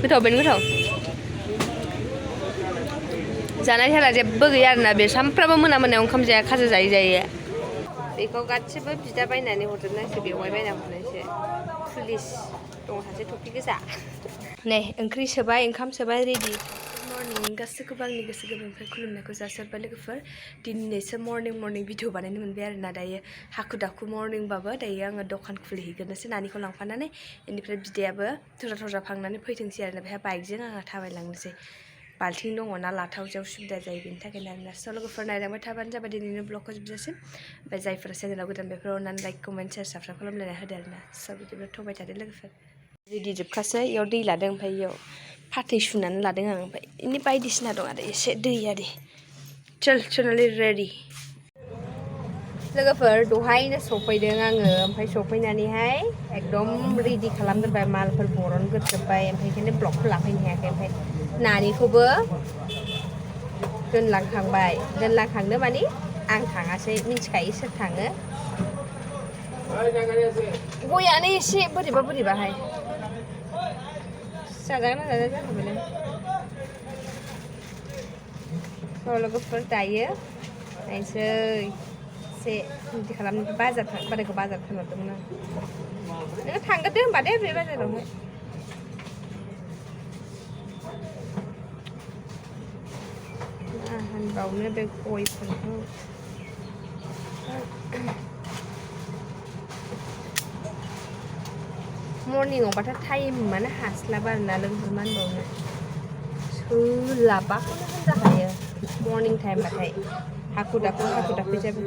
गोथाव बेनो गोथाव जानाय थारा जेबो गैया आरोना बे सामफ्रामबो मोनायाव ओंखाम जाया खाजा जायो बेखौ गासिबो बिदा बायनानै हरजोबनायसो बेवहाय बायना हरनायसो पुलिस दङ सासे टपि गोजा नै ओंख्रि सोबाय ओंखाम सोबाय रेडि मर्निं गासैखौबो आंनि गोसो गोरबोनिफ्राय खुलुमनायखौ जासिहरबाय लोगोफोर दिनैसो मर्निं भिडिअ बानायनो मोनबाय आरोना दायो हाखु दाखु मर्निंबाबो दायो आङो दखान खुलिहैगोनसो नानिखौ लांफानानै बेनिफ्राय बिदायाबो थरजा फांनानै फैथोंसै आरोना बेहा बाइकजों आंहा थाबायलांनोसै बाल्थिं दङ ना लाथावजों सुबिदा जायो बेनि थाखायनो आरोना स' लोगोफोर नायलांबाय थाबानो जाबाय दिनैनि ब्लगखौ जोबजासिम ओमफ्राय जायफोरा चेनेलाव गोदान बेफोराव अननानै लाइक कमेन्ट शेयार साबस्क्राइब खालामलायना होदो आरोना स' बिदिब्ला थबाय थादो लोगोफोर रेडि जोबखासै इयाव दै लादों ओमफ्राय इयाव फाथै सुनानै लादों आं ओमफ्राय इनि बायदिसिना दं आरो एसे दै आरि चल चलि रेडि लोगोफोर दहायनो सफैदों आङो ओमफ्राय सफैनानैहाय एकदम रेडि खालामग्रोबाय मालफोर बरनग्रोजोब्बाय ओमफ्राय बेखायनो ब्लगखौ लाफैनो हायाखै ओमफ्राय नानिखौबो दोनलांखांनो माने आं थाङासै मिन्थिखायो सोर थाङो गयानो एसे बोरैबाहाय जाजागोन ना जाजाया जाखाबायलाय स' लोगोफोर दायो नायसै एसे रेडि खालामनो बाजारखौ बाजार खालामदोंमोन आं नोङो थांग्रोदो होनबा दे बे बाजारावहाय होनबावनो बे गयफोरखौ मर्निंआवबाथाय टाइमानो हास्लाबा आरोना लोगोफोर मा होनबावनो सोलाबाखौनो होनजाखायो मर्निं टाइमबाथाय हाखु दाखु जाबाय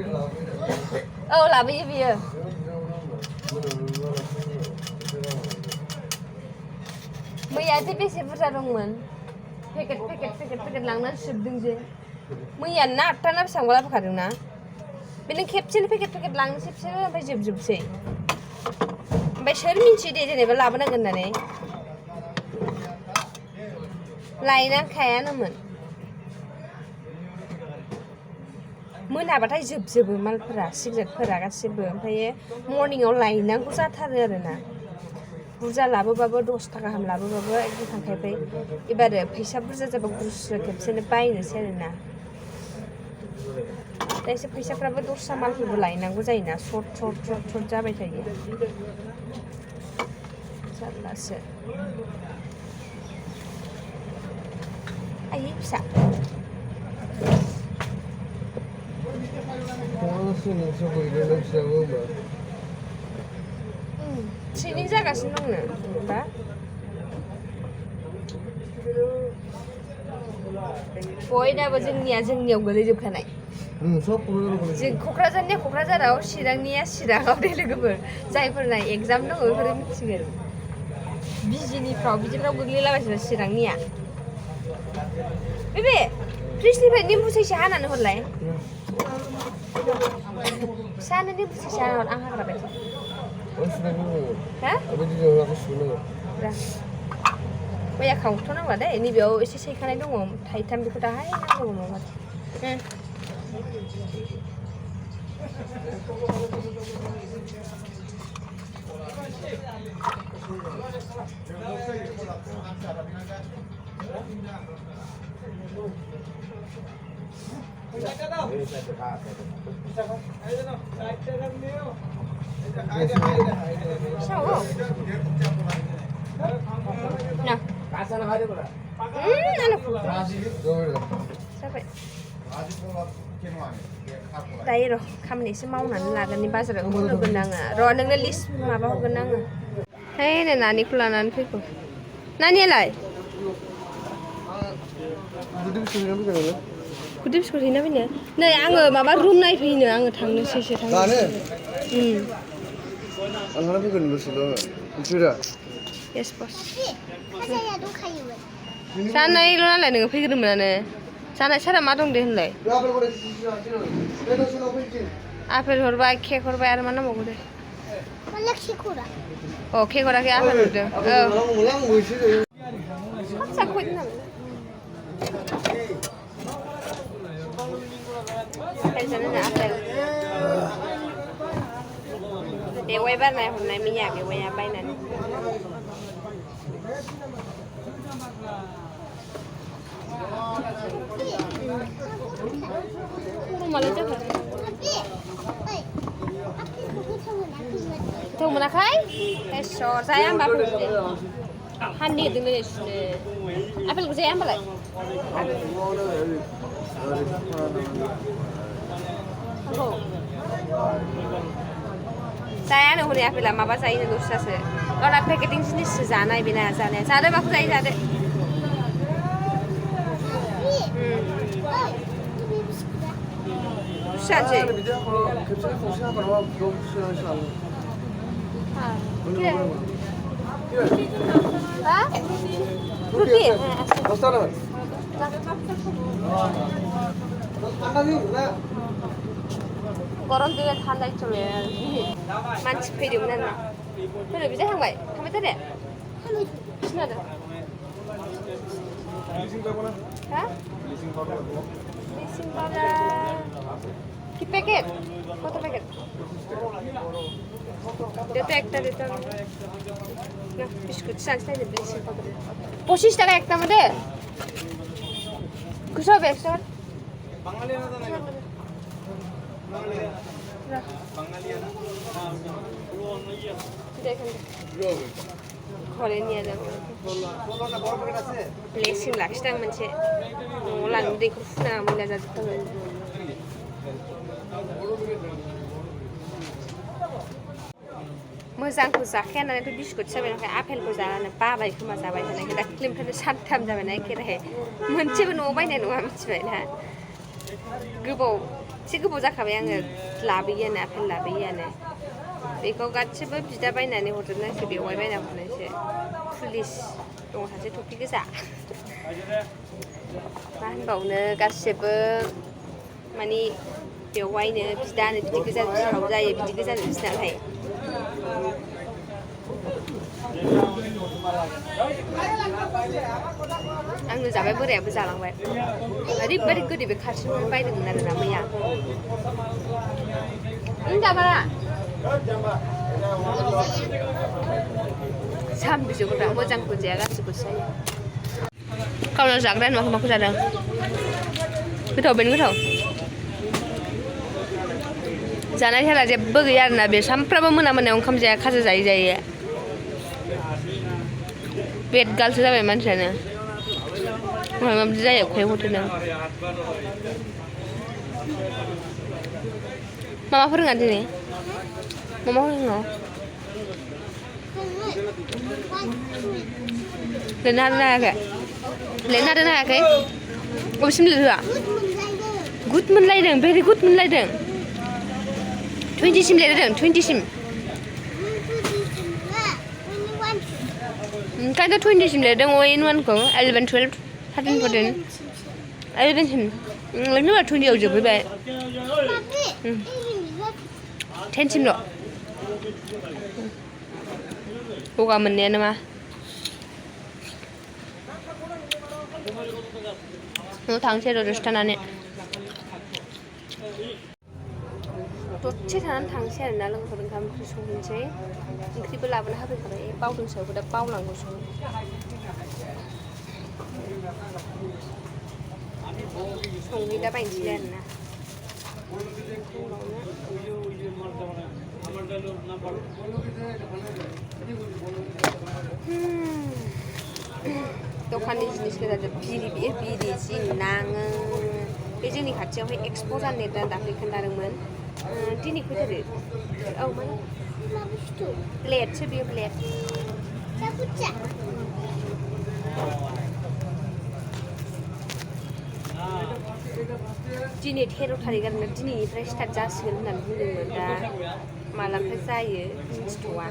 औ लाबोयो बियो मैया जे बेसे बुरजा दंमोन पेकेट लांनानै सोबदों जे मैया ना 8था ना बेसेबांबा लाबोखादों ना बे नों खेबसेनो पेकेट लांनोसै बिसोरो ओमफ्राय जोबजोबसै ओमफ्राय सोर मिन्थियो दे जेनेबा लाबोनांगोन होननानै लायनांखायानोमोन मोनाबाथाय जोबजोबो मालफोरा सिगारेटफोरा गासिबो ओमफ्राय मर्निंआव लायनांगौ जाथारो आरोना बुरजा लाबोबाबो 10 थाखा गाहाम लाबोबाबो एकदम थांखायबाय एबारो फैसा बुरजा जाबा गुसु खेबसेनो बायनोसै आरोना दा एसे फैसाफ्राबो दस्रा मालफोरबो लायनांगौ जायोना सर्ट जाबाय थायो जारलासो आयै फिसा ट्रेनिं जागासिनो दंनो बा बयनाबो जोंनियाव गोलैजोबखानाय जों क'क्राझारनिया क'क्राझाराव चिरांनिया चिराङाव दे लोगोफोर जायफोरना एगजाम दङ बेफोरो मिथिगोन बिजिनिफ्राव बिदिफ्राव गोग्लैलाबायजोबो चिरांनिया बे फ्रिजनिफ्राय निम्बु सैसे हानानै हरलाय फिसानो निम्बु सैसे हाना हर आं हाग्रा बायदि मैया खावथ'नांला दे नैबेयाव एसे सैखानाय दङ थाइथाम बेखौ दाहाय नांगौ माबा nah जाबाय दायो र' खामानि एसे मावनानै लागोन बाजाराव होगोन आङो र' नोंनो लिस्ट माबा हरगोन आङो है नै नानिखौ लानानै फैगौ नानियालाय गुदि बिस्कुट हैना फैनो नै आङो माबा रुम नायफैनो आङो थांनोसैसो yes boss जानायल' नालाय नोङो फैग्रोमोनानो जानाय सारा मा दं दे होनलाय आपेल हरबाय केक हरबाय आरो मा नांबावगौ दे अ केक हराखै आपेल हरदों बेवाय बारनाय हरनाय मैया बेवाया बायनानै malah jaga. Tahu mana kai? Esok saya ambil apa? Hani dengan ini. Apel saya ambil lagi. Saya nak huri apel lama bahasa ini dosa se. Kalau packaging sini sejana ibu nak sana. Sada baku saya sada. Saja. Hah? Rugi? Koron juga tanda itu ya. Manci periuk nana. Kalau bisa hangbai, hangbai tadi. Sini ada. Hah? Leasing powder. Ki packet? Kota packet? Itu ekta itu. Nah, biskuit santai deh leasing powder. 25 টাকা একটা মধ্যে কুসব একশো বাঙালিয়ানা তো না বাঙালিয়ানা দেখেন ঘরে নিয়ে যাবো लेसिं लाखिदां मोनसे न'आव लांनो दैखौ फुना मैला जाजोबथारबाय मोजांखौ जाखाया नालाय बिस्कुट जाबाय नालाय आपेलखौ जानानै बाबाय खोमा जाबाय थानायखाय दा क्लिमफ्रानो सानथाम जाबायना एखेराहे मोनसेबो न'आव बायनाय नङा मिथिबाय ना गोबाव एसे गोबाव जाखाबाय आङो लाबोयोआनो आपेल लाबोयोआनो बेखौ गासिबो बिदा बायनानै हरजोबनायसो बेवहाय बायना हरनायसो पुलिस दङ सासे टफि गोजा मा होनबावनो गासिबो माने बेवहायनो बिदानो बिदि गोजा बिहाव जायो बिदि गोजा बिसिनालाय आंनो जाबाय बोरायाबो जालांबाय ओरैबायदि गोदै बे खाथियावनो बायदोंमोन आरोना मैया जाबारा सामबिजोबोरा मोजांखौ जाया गासिबो जायो गावनाव जाग्रा माखौ जादों गोथाव बेनो गोथाव जानाय खेला जेबो गैया आरोना बे सामफ्रामबो मोनायाव ओंखाम जाया खाजा जायो पेट गालसो जाबाय मानसियानो माबा माबि जायो उखै हथेनो मामा फोरोङा दिनै मामा फोरोङो लिरनो हायाखै बबेसिम लिरहोआ गुड मोनलायदों भेरि गुड मोनलायदों 20 सिम लिरदों 20 सिम ओंखायनोथ' 20 सिम लिरदों ON1 खौ 11 12 13 14 11 सिम नोंना 20 आव जोबहैबाय 10 सिमल' गगा मोननायानो मा न'आव थांसै र' दसे थानानै दसे थानानै थांसै आरोना लोगोफोर ओंखाम ओंख्रि संहैनोसै ओंख्रिबो लाबोना होफैखाबाय बावदोंसो दा बावलांगौ संहैला बायनोसै आरोना दखाननि जिनिस गोजा बिरि जि नाङो बे जोंनि खाथियावहाय एक्सप' जानो नागिरदों दाख्लै खोन्थादोंमोन दिनै फैथारो औ माने प्लेटसो बेयो प्लेट दिनै 13 थारिख आरोना दिनैनिफ्राय स्टार्ट जासिगोन होननानै बुंदोंमोन दा मालानिफ्राय जायो मिथिथ'वा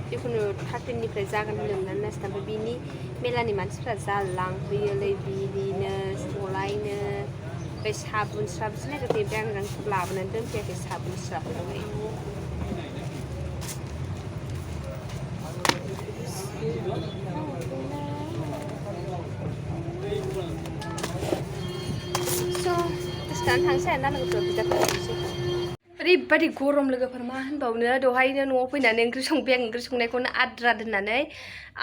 जिखुनु 13निफ्राय जागोन होनदोंमोन नास्ता ओमफ्राय बिनि मेलानि मानसिफ्रा जा लांफैयोलै बिदिनो सलायनो ओमफ्राय साबुन स्राबसो नागिरफैयो ओमफ्राय आं गांसो लाबोनानै दोनफैयाखै साबुन स्राबखौहाय स' दसे थानानै थांसै आरोना लोगोफोर बिदाफोर थांसै ओरैबादि गरम लोगोफोर मा होनबावनो दहायनो न'आव फैनानै ओंख्रि संबाय आं ओंख्रि संनायखौनो आद्रा दोननानै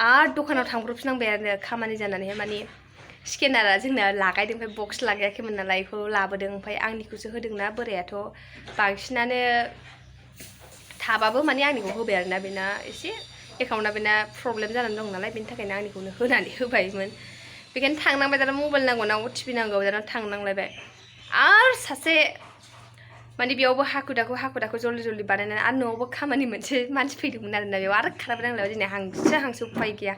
आरो दखानाव थांब्रबफिननांबाय आरो खामानि जानानैहाय माने स्केनारा जोंना लागायदों ओमफ्राय बक्स लागायाखैमोन नालाय बेखौ लाबोदों ओमफ्राय आंनिखौसो होदोंना बोरायाथ' बांसिनानो थाबाबो माने आंनिखौ होबाय आरोना बेना एसे एकाउन्टआ बेना प्रब्लेम जानानै दं नालाय बेनि थाखायनो आंनिखौनो होनानै होबायमोन बेखायनो थांनांबाय दाना मबाइल नांगौ ना टिभि नांगौ दाना थांनांलायबाय आरो सासे माने बेयावबो हाखु दाखु जल्दि जल्दि बानायनानै आरो न'आवबो खामानि मोनसे मानसि फैदोंमोन आरोना बेयाव आरो खारबाय नांलायबाय जोंना हांसो उफाय गैया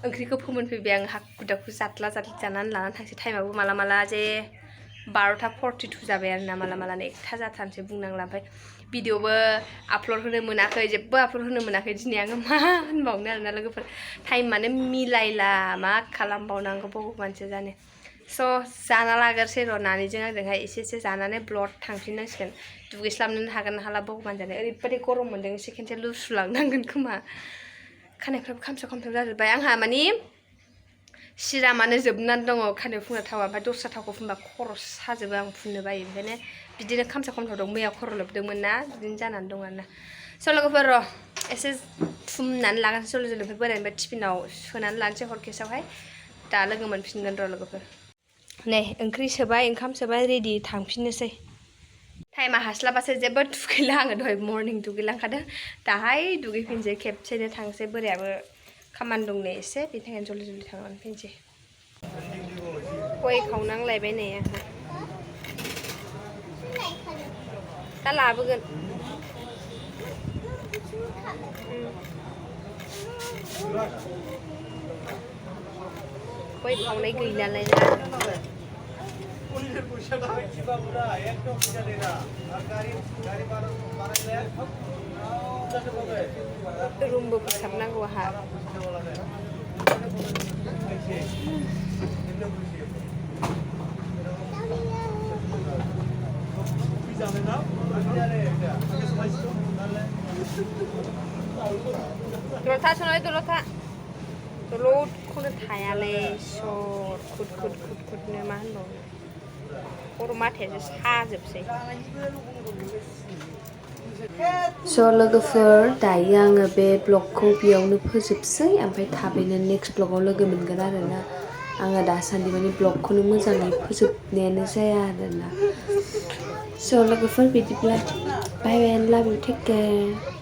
ओंख्रिखौ फोमोनफैबाय आं हाखु दाखु जाद्ला जानानै लानानै थांसै टाइमाबो माला जे 12:42 जाबाय आरोना माला 1टा जाथारनोसै बुंनांला ओमफ्राय भिडिअबो आपल'ड होनो मोनाखै जेबो आपल'ड होनो मोनाखै दिनै आङो मा होनबावनो आरोना लोगोफोर टाइमानो मिलायला मा खालामबावनांगौ भगबानसो जाने स' जाना लाग्रोसै र' नानिजों आंजोंहाय एसे जानानै ब्लड थांफिननांसिगोन दुगैस्लाबनो हागोन ना हाला भगबान जाने ओरैबादि गरम मोन्दों एसे खेनसे लुसुलांनांगोन खोमा खानायफ्राबो खामसाव जाजोब्बाय आंहा माने सिरामानो जोबनानै दङ खानायाव फुनग्रा थावा ओमफ्राय दस्रा थावखौ फुनबा खर' साजोबो आं फुननो बायो ओंखायनो बिदिनो खामसाव दं मैया खर' लोबदोंमोन ना बिदिनो जानानै दं आरोना स' लोगोफोर र' एसे थुमनानै लागोनसै जल्दि ओमफ्राय बोरायनिफ्राय टिफिनाव सोनानै लानोसै हरकेसावहाय दा लोगो मोनफिनगोन र' लोगोफोर नै ओंख्रि सोबाय ओंखाम सोबाय रेडि थांफिननोसै टाइमा हास्लाबासो जेबो दुगैला आङो दहाय मर्निं दुगैलांखादों दाहाय दुगैफिनसै खेबसेनो थांसै बोरायाबो खामानि दं नै एसे बेनि थाखायनो जल्दि थांनानै फैनोसै गय खावनांलायबाय नै आंहा दा लाबोगोन गय खावनाय गैलालाय ना रुमबो फोसाबनांगौ आहा दलथा सनाय दलथा दलदखौनो थायालै सर खुदनो मा होनबावनो खर' माथायासो साजोबसै स' लोगोफोर दायो आङो बे ब्लगखौ बेयावनो फोजोबसै ओमफ्राय थाबैनो नेक्स्ट ब्लगाव लोगो मोनगोन आरोना आङो दासान्दि माने ब्लगखौनो मोजाङै फोजोबनायानो जाया आरोना स' लोगोफोर बिदिब्ला बाय बाय एन्ड लाभ इउ टेक केयार